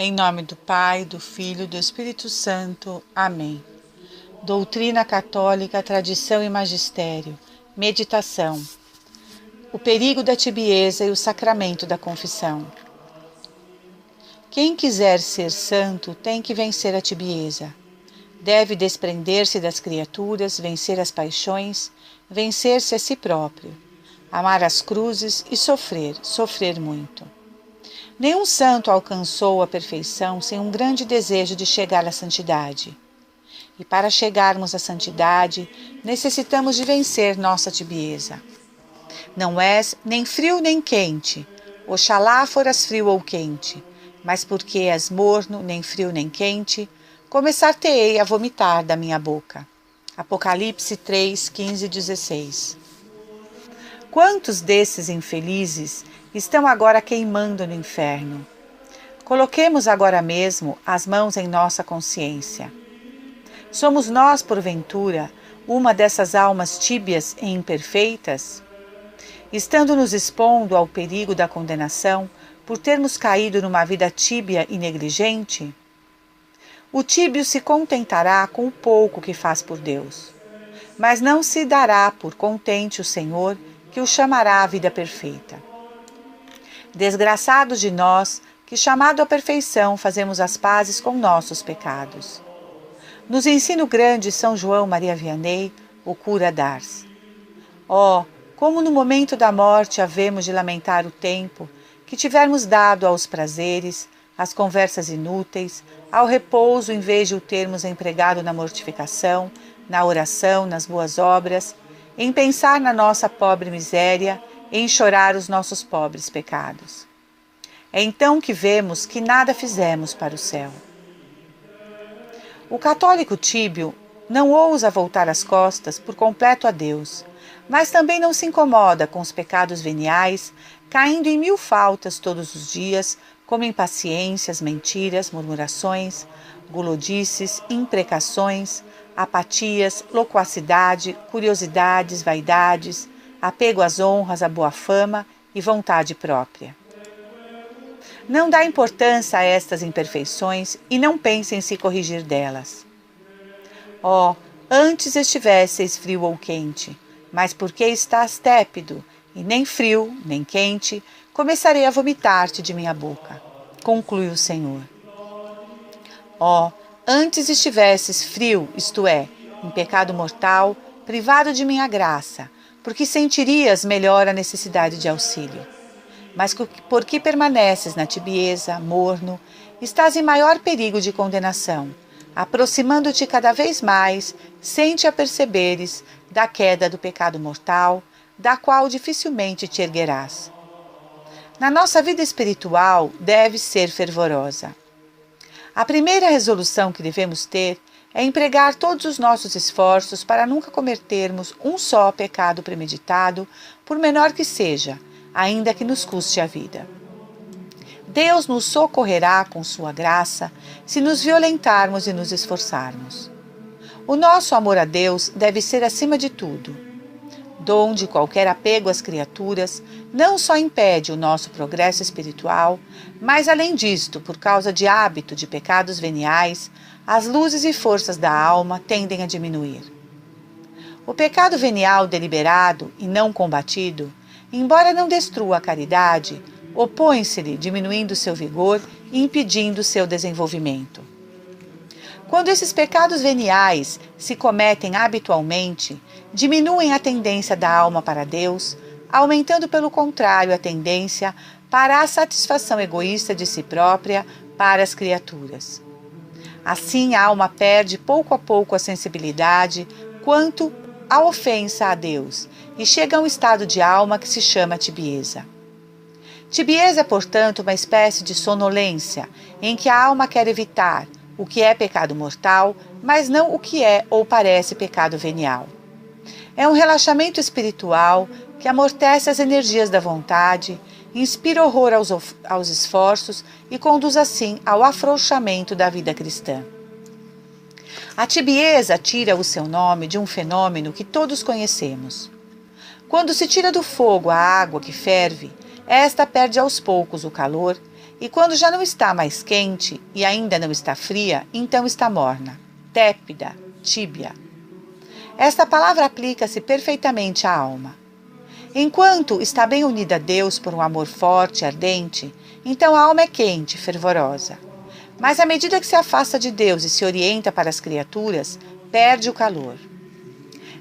Em nome do Pai, do Filho e do Espírito Santo. Amém. Doutrina católica, tradição e magistério. Meditação. O perigo da tibieza e o sacramento da confissão. Quem quiser ser santo tem que vencer a tibieza. Deve desprender-se das criaturas, vencer as paixões, vencer-se a si próprio, amar as cruzes e sofrer muito. Nenhum santo alcançou a perfeição sem um grande desejo de chegar à santidade. E para chegarmos à santidade, necessitamos de vencer nossa tibieza. Não és nem frio nem quente, oxalá foras frio ou quente, mas porque és morno, nem frio nem quente, começar-te-ei a vomitar da minha boca. Apocalipse 3, 15 e 16. Quantos desses infelizes estão agora queimando no inferno? Coloquemos agora mesmo as mãos em nossa consciência. Somos nós, porventura, uma dessas almas tíbias e imperfeitas? Estando nos expondo ao perigo da condenação por termos caído numa vida tíbia e negligente? O tíbio se contentará com o pouco que faz por Deus, mas não se dará por contente o Senhor, que o chamará à vida perfeita. Desgraçados de nós, que chamado à perfeição fazemos as pazes com nossos pecados. Nos ensina o grande São João Maria Vianney, o cura d'Ars. Como no momento da morte havemos de lamentar o tempo que tivermos dado aos prazeres, às conversas inúteis, ao repouso em vez de o termos empregado na mortificação, na oração, nas boas obras, em pensar na nossa pobre miséria, em chorar os nossos pobres pecados. É então que vemos que nada fizemos para o céu. O católico tíbio não ousa voltar as costas por completo a Deus, mas também não se incomoda com os pecados veniais, caindo em 1000 faltas todos os dias, como impaciências, mentiras, murmurações, gulodices, imprecações, apatias, loquacidade, curiosidades, vaidades, apego às honras, à boa fama e vontade própria. Não dá importância a estas imperfeições e não pense em se corrigir delas. Antes estivesseis frio ou quente, mas porque estás tépido, e nem frio, nem quente, começarei a vomitar-te de minha boca, conclui o Senhor. Antes estivesses frio, isto é, em pecado mortal, privado de minha graça, porque sentirias melhor a necessidade de auxílio. Mas porque permaneces na tibieza, morno, estás em maior perigo de condenação, aproximando-te cada vez mais, sem te aperceberes, da queda do pecado mortal, da qual dificilmente te erguerás. Na nossa vida espiritual deve ser fervorosa. A primeira resolução que devemos ter é empregar todos os nossos esforços para nunca cometermos um só pecado premeditado, por menor que seja, ainda que nos custe a vida. Deus nos socorrerá com sua graça se nos violentarmos e nos esforçarmos. O nosso amor a Deus deve ser acima de tudo. Donde qualquer apego às criaturas não só impede o nosso progresso espiritual, mas além disto, por causa de hábito de pecados veniais, as luzes e forças da alma tendem a diminuir. O pecado venial deliberado e não combatido, embora não destrua a caridade, opõe-se-lhe, diminuindo seu vigor e impedindo seu desenvolvimento. Quando esses pecados veniais se cometem habitualmente, diminuem a tendência da alma para Deus, aumentando pelo contrário a tendência para a satisfação egoísta de si própria para as criaturas. Assim a alma perde pouco a pouco a sensibilidade quanto à ofensa a Deus e chega a um estado de alma que se chama tibieza. Tibieza é, portanto, uma espécie de sonolência em que a alma quer evitar o que é pecado mortal, mas não o que é ou parece pecado venial. É um relaxamento espiritual que amortece as energias da vontade, inspira horror aos esforços e conduz assim ao afrouxamento da vida cristã. A tibieza tira o seu nome de um fenômeno que todos conhecemos. Quando se tira do fogo a água que ferve, esta perde aos poucos o calor E quando já não está mais quente e ainda não está fria, então está morna, tépida, tíbia. Esta palavra aplica-se perfeitamente à alma. Enquanto está bem unida a Deus por um amor forte e ardente, então a alma é quente, fervorosa. Mas à medida que se afasta de Deus e se orienta para as criaturas, perde o calor.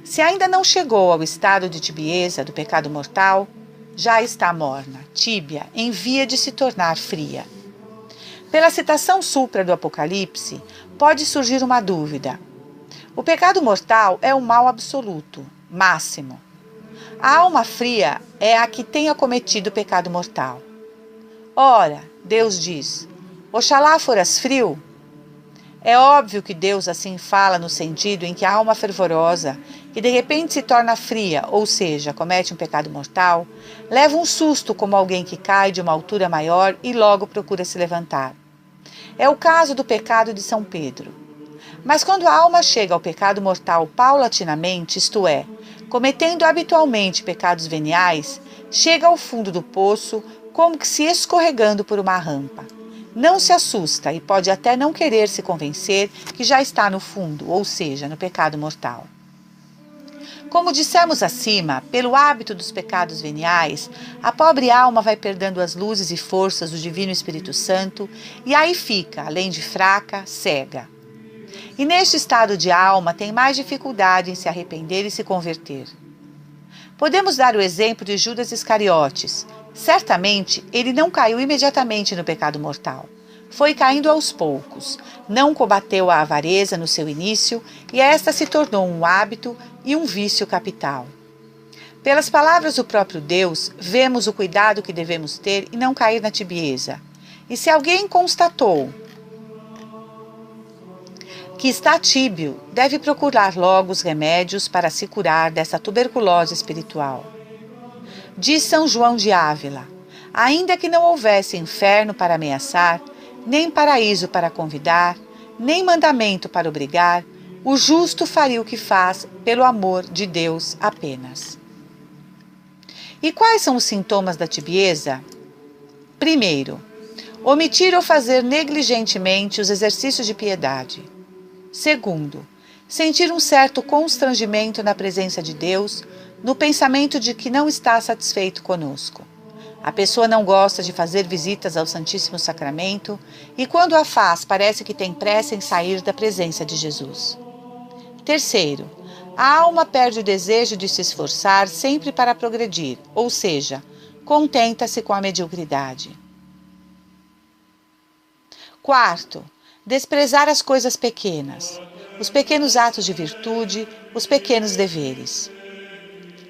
Se ainda não chegou ao estado de tibieza do pecado mortal, já está morna, tíbia, em via de se tornar fria. Pela citação supra do Apocalipse, pode surgir uma dúvida. O pecado mortal é um mal absoluto, máximo. A alma fria é a que tenha cometido o pecado mortal. Ora, Deus diz, oxalá foras frio. É óbvio que Deus assim fala no sentido em que a alma fervorosa, que de repente se torna fria, ou seja, comete um pecado mortal, leva um susto como alguém que cai de uma altura maior e logo procura se levantar. É o caso do pecado de São Pedro. Mas quando a alma chega ao pecado mortal paulatinamente, isto é, cometendo habitualmente pecados veniais, chega ao fundo do poço como que se escorregando por uma rampa. Não se assusta e pode até não querer se convencer que já está no fundo, ou seja, no pecado mortal. Como dissemos acima, pelo hábito dos pecados veniais, a pobre alma vai perdendo as luzes e forças do Divino Espírito Santo e aí fica, além de fraca, cega. E neste estado de alma tem mais dificuldade em se arrepender e se converter. Podemos dar o exemplo de Judas Iscariotes. Certamente, ele não caiu imediatamente no pecado mortal. Foi caindo aos poucos. Não combateu a avareza no seu início e esta se tornou um hábito e um vício capital. Pelas palavras do próprio Deus, vemos o cuidado que devemos ter em não cair na tibieza. E se alguém constatou que está tíbio, deve procurar logo os remédios para se curar dessa tuberculose espiritual. Diz São João de Ávila, ainda que não houvesse inferno para ameaçar, nem paraíso para convidar, nem mandamento para obrigar, o justo faria o que faz pelo amor de Deus apenas. E quais são os sintomas da tibieza? Primeiro, omitir ou fazer negligentemente os exercícios de piedade. Segundo, sentir um certo constrangimento na presença de Deus, no pensamento de que não está satisfeito conosco. A pessoa não gosta de fazer visitas ao Santíssimo Sacramento e quando a faz parece que tem pressa em sair da presença de Jesus. Terceiro, a alma perde o desejo de se esforçar sempre para progredir, ou seja, contenta-se com a mediocridade. Quarto, desprezar as coisas pequenas, os pequenos atos de virtude, os pequenos deveres.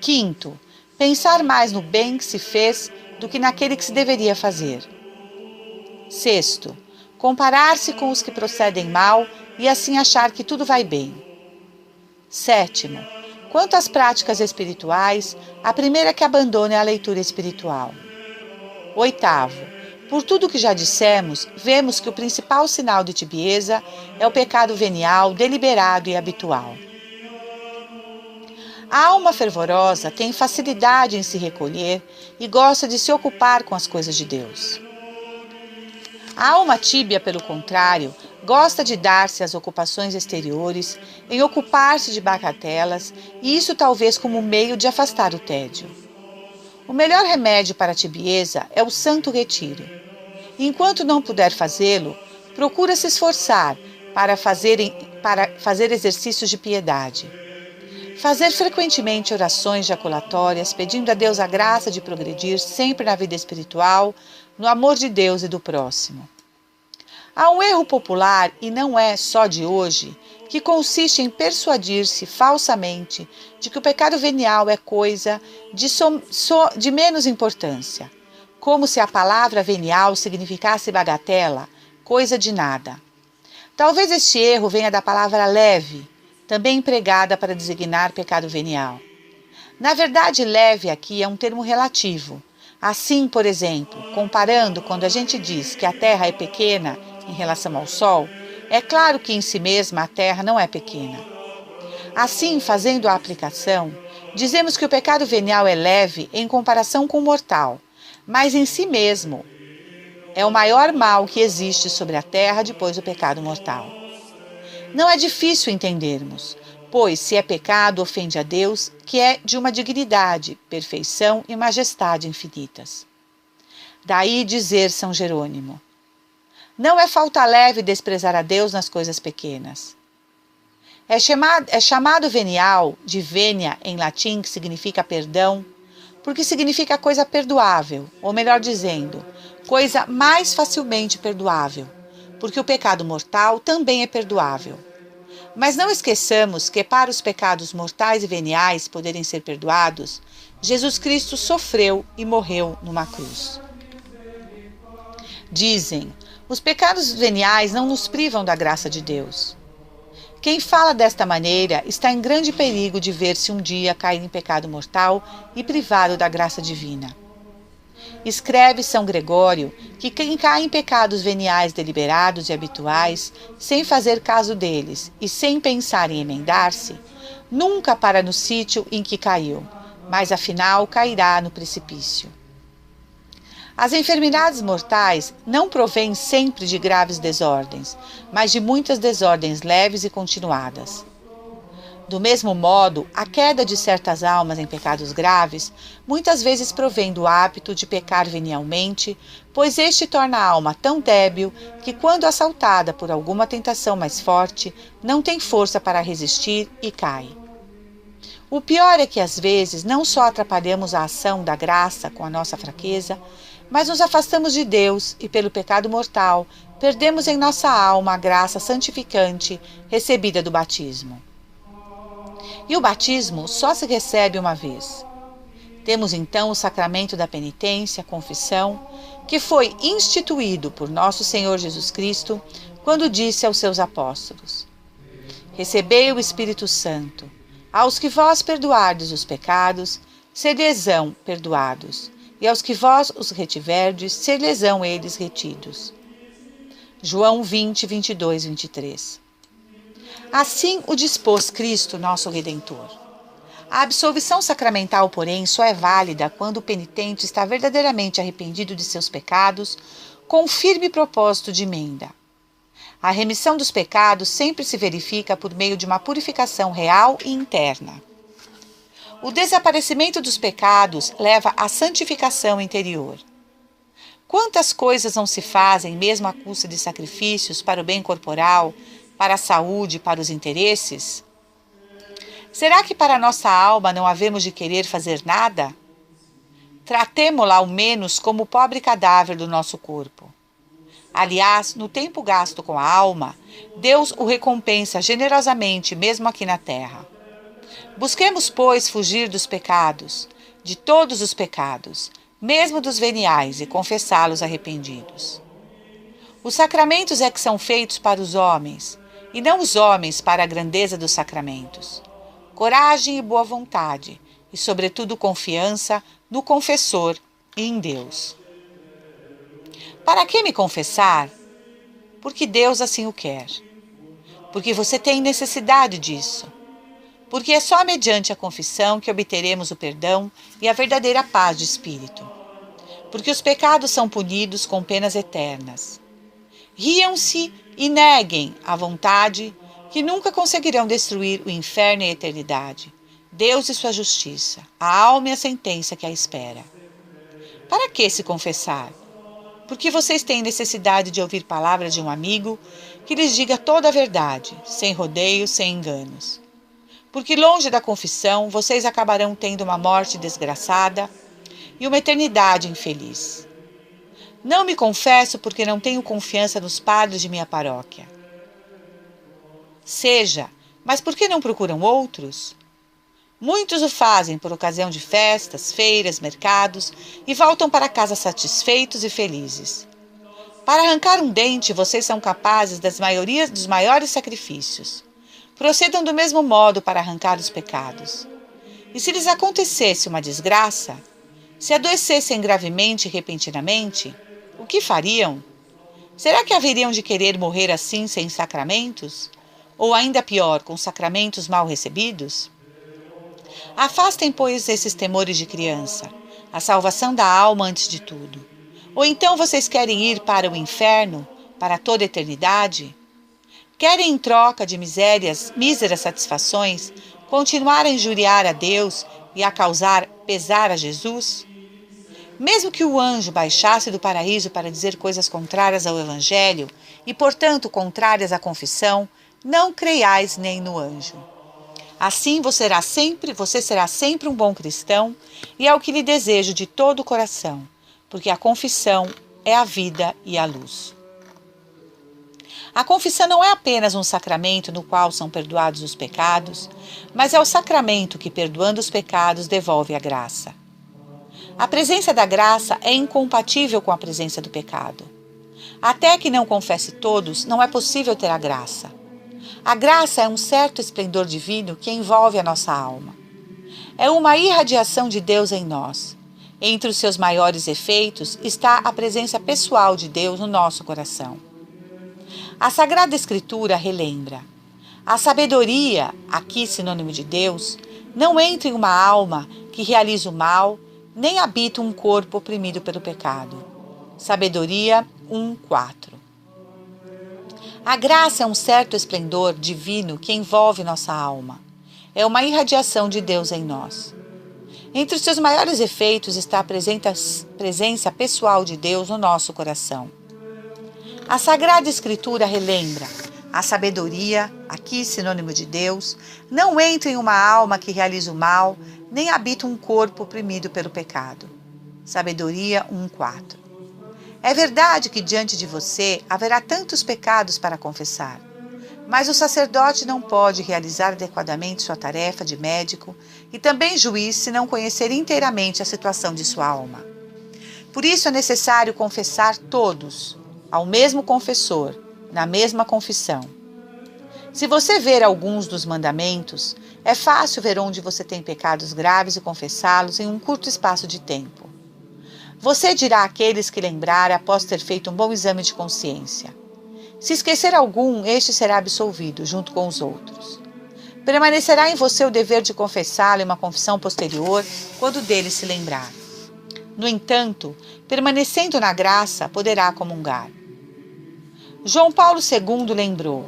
Quinto, pensar mais no bem que se fez do que naquele que se deveria fazer. Sexto, comparar-se com os que procedem mal e assim achar que tudo vai bem. Sétimo, quanto às práticas espirituais, a primeira que abandona é a leitura espiritual. Oitavo, por tudo o que já dissemos, vemos que o principal sinal de tibieza é o pecado venial, deliberado e habitual. A alma fervorosa tem facilidade em se recolher e gosta de se ocupar com as coisas de Deus. A alma tíbia, pelo contrário, gosta de dar-se às ocupações exteriores, em ocupar-se de bagatelas, e isso talvez como meio de afastar o tédio. O melhor remédio para a tibieza é o santo retiro. Enquanto não puder fazê-lo, procura se esforçar para fazer exercícios de piedade. Fazer frequentemente orações jaculatórias, pedindo a Deus a graça de progredir sempre na vida espiritual, no amor de Deus e do próximo. Há um erro popular, e não é só de hoje, que consiste em persuadir-se falsamente de que o pecado venial é coisa de menos importância, como se a palavra venial significasse bagatela, coisa de nada. Talvez este erro venha da palavra leve, também empregada para designar pecado venial. Na verdade, leve aqui é um termo relativo. Assim, por exemplo, comparando quando a gente diz que a Terra é pequena em relação ao Sol, é claro que em si mesma a Terra não é pequena. Assim, fazendo a aplicação, dizemos que o pecado venial é leve em comparação com o mortal, mas em si mesmo É o maior mal que existe sobre a terra depois do pecado mortal. Não é difícil entendermos, pois se é pecado, ofende a Deus, que é de uma dignidade, perfeição e majestade infinitas. Daí dizer São Jerônimo: não é falta leve desprezar a Deus nas coisas pequenas. É chamado venial, de venia em latim, que significa perdão, porque significa coisa perdoável, ou melhor dizendo, coisa mais facilmente perdoável, porque o pecado mortal também é perdoável. Mas não esqueçamos que para os pecados mortais e veniais poderem ser perdoados, Jesus Cristo sofreu e morreu numa cruz. Dizem, os pecados veniais não nos privam da graça de Deus. Quem fala desta maneira está em grande perigo de ver-se um dia cair em pecado mortal e privado da graça divina. Escreve São Gregório que quem cai em pecados veniais deliberados e habituais, sem fazer caso deles e sem pensar em emendar-se, nunca para no sítio em que caiu, mas afinal cairá no precipício. As enfermidades mortais não provêm sempre de graves desordens, mas de muitas desordens leves e continuadas. Do mesmo modo, a queda de certas almas em pecados graves muitas vezes provém do hábito de pecar venialmente, pois este torna a alma tão débil que, quando assaltada por alguma tentação mais forte, não tem força para resistir e cai. O pior é que, às vezes, não só atrapalhamos a ação da graça com a nossa fraqueza, mas nos afastamos de Deus e, pelo pecado mortal, perdemos em nossa alma a graça santificante recebida do batismo. E o batismo só se recebe uma vez. Temos então o sacramento da penitência, confissão, que foi instituído por nosso Senhor Jesus Cristo quando disse aos seus apóstolos: recebei o Espírito Santo. Aos que vós perdoardes os pecados, ser-lhes-ão perdoados, e aos que vós os retiverdes, ser-lhes-ão eles retidos. João 20, 22, 23. Assim o dispôs Cristo, nosso Redentor. A absolvição sacramental, porém, só é válida quando o penitente está verdadeiramente arrependido de seus pecados, com firme propósito de emenda. A remissão dos pecados sempre se verifica por meio de uma purificação real e interna. O desaparecimento dos pecados leva à santificação interior. Quantas coisas não se fazem, mesmo à custa de sacrifícios para o bem corporal, para a saúde, para os interesses? Será que para nossa alma não havemos de querer fazer nada? Tratemo-la ao menos como o pobre cadáver do nosso corpo. Aliás, no tempo gasto com a alma, Deus o recompensa generosamente, mesmo aqui na terra. Busquemos, pois, fugir dos pecados, de todos os pecados, mesmo dos veniais, e confessá-los arrependidos. Os sacramentos é que são feitos para os homens, e não os homens para a grandeza dos sacramentos. Coragem e boa vontade, e sobretudo confiança no confessor e em Deus. Para que me confessar? Porque Deus assim o quer. Porque você tem necessidade disso. Porque é só mediante a confissão que obteremos o perdão e a verdadeira paz de espírito. Porque os pecados são punidos com penas eternas. Riam-se e neguem a vontade, que nunca conseguirão destruir o inferno e a eternidade, Deus e sua justiça, a alma e a sentença que a espera. Para que se confessar? Porque vocês têm necessidade de ouvir palavras de um amigo que lhes diga toda a verdade, sem rodeios, sem enganos. Porque longe da confissão, vocês acabarão tendo uma morte desgraçada e uma eternidade infeliz. Não me confesso porque não tenho confiança nos padres de minha paróquia. Seja, mas por que não procuram outros? Muitos o fazem por ocasião de festas, feiras, mercados e voltam para casa satisfeitos e felizes. Para arrancar um dente, vocês são capazes dos maiores sacrifícios. Procedam do mesmo modo para arrancar os pecados. E se lhes acontecesse uma desgraça, se adoecessem gravemente e repentinamente, o que fariam? Será que haveriam de querer morrer assim sem sacramentos? Ou ainda pior, com sacramentos mal recebidos? Afastem, pois, esses temores de criança, a salvação da alma antes de tudo. Ou então vocês querem ir para o inferno, para toda a eternidade? Querem, em troca de míseras satisfações, continuar a injuriar a Deus e a causar pesar a Jesus? Mesmo que o anjo baixasse do paraíso para dizer coisas contrárias ao Evangelho e, portanto, contrárias à confissão, não creiais nem no anjo. Assim você será sempre um bom cristão, e é o que lhe desejo de todo o coração, porque a confissão é a vida e a luz. A confissão não é apenas um sacramento no qual são perdoados os pecados, mas é o sacramento que, perdoando os pecados, devolve a graça. A presença da graça é incompatível com a presença do pecado. Até que não confesse todos, não é possível ter a graça. A graça é um certo esplendor divino que envolve a nossa alma. É uma irradiação de Deus em nós. Entre os seus maiores efeitos está a presença pessoal de Deus no nosso coração. A Sagrada Escritura relembra: a sabedoria, aqui sinônimo de Deus, não entra em uma alma que realiza o mal, nem habita um corpo oprimido pelo pecado. Sabedoria 1:4. A graça é um certo esplendor divino que envolve nossa alma. É uma irradiação de Deus em nós. Entre os seus maiores efeitos está a presença pessoal de Deus no nosso coração. A Sagrada Escritura relembra: a sabedoria, aqui sinônimo de Deus, não entra em uma alma que realiza o mal, nem habita um corpo oprimido pelo pecado. Sabedoria 1:4. É verdade que diante de você haverá tantos pecados para confessar, mas o sacerdote não pode realizar adequadamente sua tarefa de médico e também juiz se não conhecer inteiramente a situação de sua alma. Por isso é necessário confessar todos, ao mesmo confessor, na mesma confissão. Se você ver alguns dos mandamentos, é fácil ver onde você tem pecados graves e confessá-los em um curto espaço de tempo. Você dirá àqueles que lembrar após ter feito um bom exame de consciência. Se esquecer algum, este será absolvido, junto com os outros. Permanecerá em você o dever de confessá-lo em uma confissão posterior, quando dele se lembrar. No entanto, permanecendo na graça, poderá comungar. João Paulo II lembrou: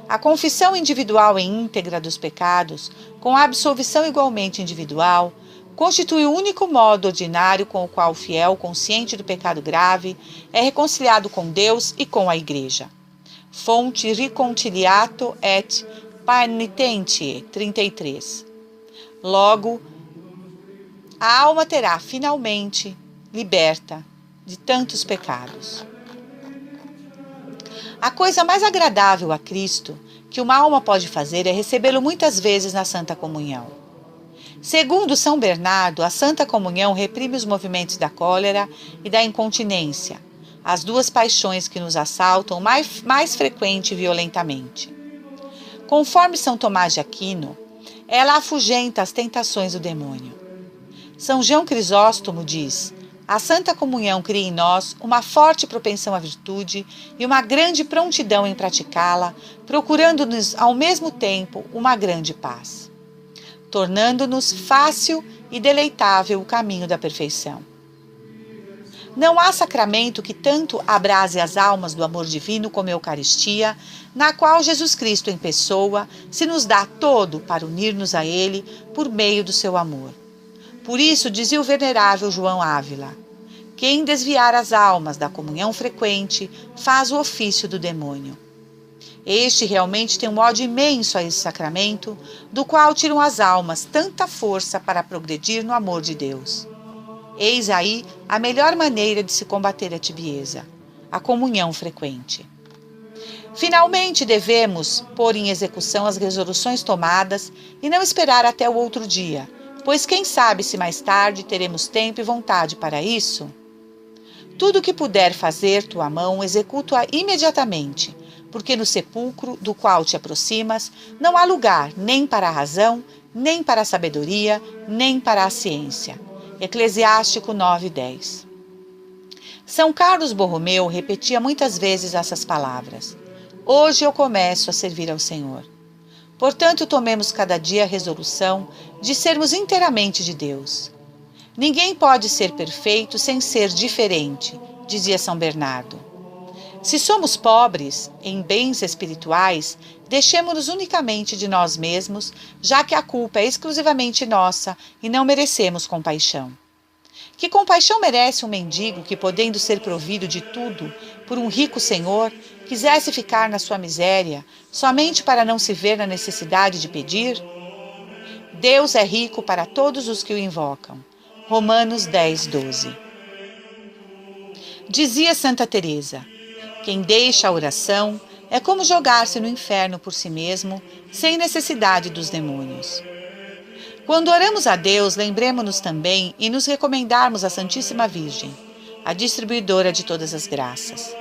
a confissão individual e íntegra dos pecados, com a absolvição igualmente individual, constitui o único modo ordinário com o qual o fiel, consciente do pecado grave, é reconciliado com Deus e com a Igreja. Fonte Reconciliato et Penitentiae 33. Logo, a alma terá finalmente liberta de tantos pecados. A coisa mais agradável a Cristo que uma alma pode fazer é recebê-lo muitas vezes na Santa Comunhão. Segundo São Bernardo, a Santa Comunhão reprime os movimentos da cólera e da incontinência, as duas paixões que nos assaltam mais frequente e violentamente. Conforme São Tomás de Aquino, ela afugenta as tentações do demônio. São João Crisóstomo diz: a Santa Comunhão cria em nós uma forte propensão à virtude e uma grande prontidão em praticá-la, procurando-nos ao mesmo tempo uma grande paz, tornando-nos fácil e deleitável o caminho da perfeição. Não há sacramento que tanto abrase as almas do amor divino como a Eucaristia, na qual Jesus Cristo em pessoa se nos dá todo para unir-nos a Ele por meio do seu amor. Por isso, dizia o venerável João Ávila: quem desviar as almas da comunhão frequente faz o ofício do demônio. Este realmente tem um ódio imenso a esse sacramento, do qual tiram as almas tanta força para progredir no amor de Deus. Eis aí a melhor maneira de se combater a tibieza: a comunhão frequente. Finalmente, devemos pôr em execução as resoluções tomadas e não esperar até o outro dia, pois quem sabe se mais tarde teremos tempo e vontade para isso? Tudo o que puder fazer tua mão, executa-a imediatamente, porque no sepulcro do qual te aproximas não há lugar nem para a razão, nem para a sabedoria, nem para a ciência. Eclesiástico 9:10. São Carlos Borromeu repetia muitas vezes essas palavras: hoje eu começo a servir ao Senhor. Portanto, tomemos cada dia a resolução de sermos inteiramente de Deus. Ninguém pode ser perfeito sem ser diferente, dizia São Bernardo. Se somos pobres em bens espirituais, deixemo-nos unicamente de nós mesmos, já que a culpa é exclusivamente nossa e não merecemos compaixão. Que compaixão merece um mendigo que, podendo ser provido de tudo por um rico senhor, quisesse ficar na sua miséria, somente para não se ver na necessidade de pedir? Deus é rico para todos os que o invocam. Romanos 10, 12. Dizia Santa Teresa: quem deixa a oração é como jogar-se no inferno por si mesmo, sem necessidade dos demônios. Quando oramos a Deus, lembremos-nos também e nos recomendarmos à Santíssima Virgem, a distribuidora de todas as graças.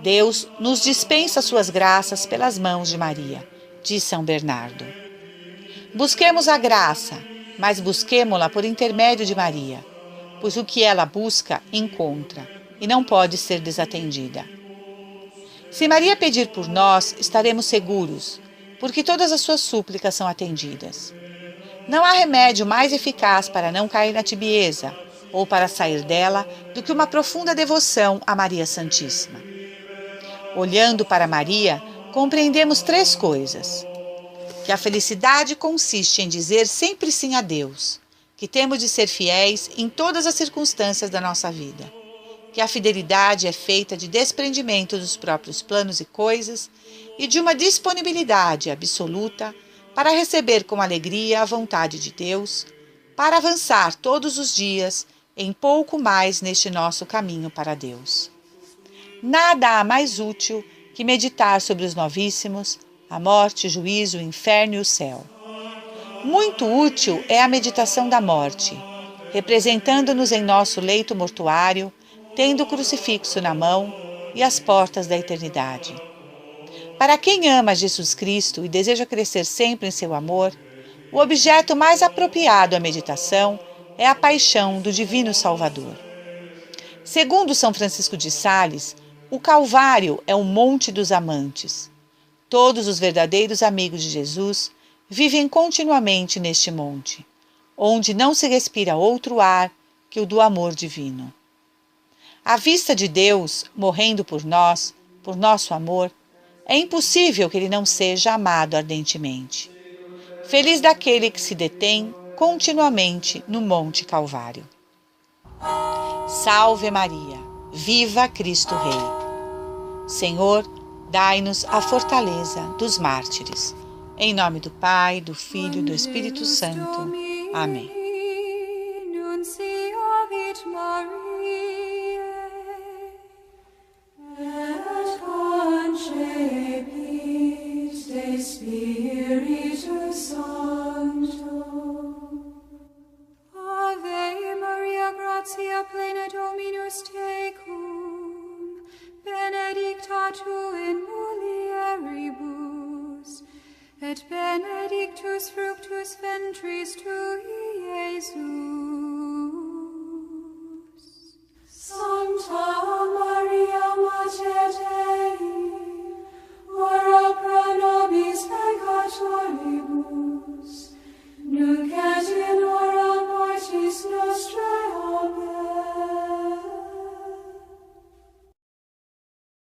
Deus nos dispensa suas graças pelas mãos de Maria, diz São Bernardo. Busquemos a graça, mas busquemo-la por intermédio de Maria, pois o que ela busca, encontra, e não pode ser desatendida. Se Maria pedir por nós, estaremos seguros, porque todas as suas súplicas são atendidas. Não há remédio mais eficaz para não cair na tibieza, ou para sair dela, do que uma profunda devoção a Maria Santíssima. Olhando para Maria, compreendemos 3 coisas: que a felicidade consiste em dizer sempre sim a Deus, que temos de ser fiéis em todas as circunstâncias da nossa vida, que a fidelidade é feita de desprendimento dos próprios planos e coisas e de uma disponibilidade absoluta para receber com alegria a vontade de Deus, para avançar todos os dias em pouco mais neste nosso caminho para Deus. Nada há mais útil que meditar sobre os novíssimos, a morte, o juízo, o inferno e o céu. Muito útil é a meditação da morte, representando-nos em nosso leito mortuário, tendo o crucifixo na mão e as portas da eternidade. Para quem ama Jesus Cristo e deseja crescer sempre em seu amor, o objeto mais apropriado à meditação é a paixão do Divino Salvador. Segundo São Francisco de Sales, o Calvário é o monte dos amantes. Todos os verdadeiros amigos de Jesus vivem continuamente neste monte, onde não se respira outro ar que o do amor divino. À vista de Deus, morrendo por nós, por nosso amor, é impossível que ele não seja amado ardentemente. Feliz daquele que se detém continuamente no Monte Calvário. Salve Maria, viva Cristo Rei. Senhor, dai-nos a fortaleza dos mártires. Em nome do Pai, do Filho e do Espírito Santo. Amém. Spiritus Sancto. Ave Maria, gratia plena Dominus tecum, benedicta tu in mulieribus, et benedictus fructus ventris tui, Iesus.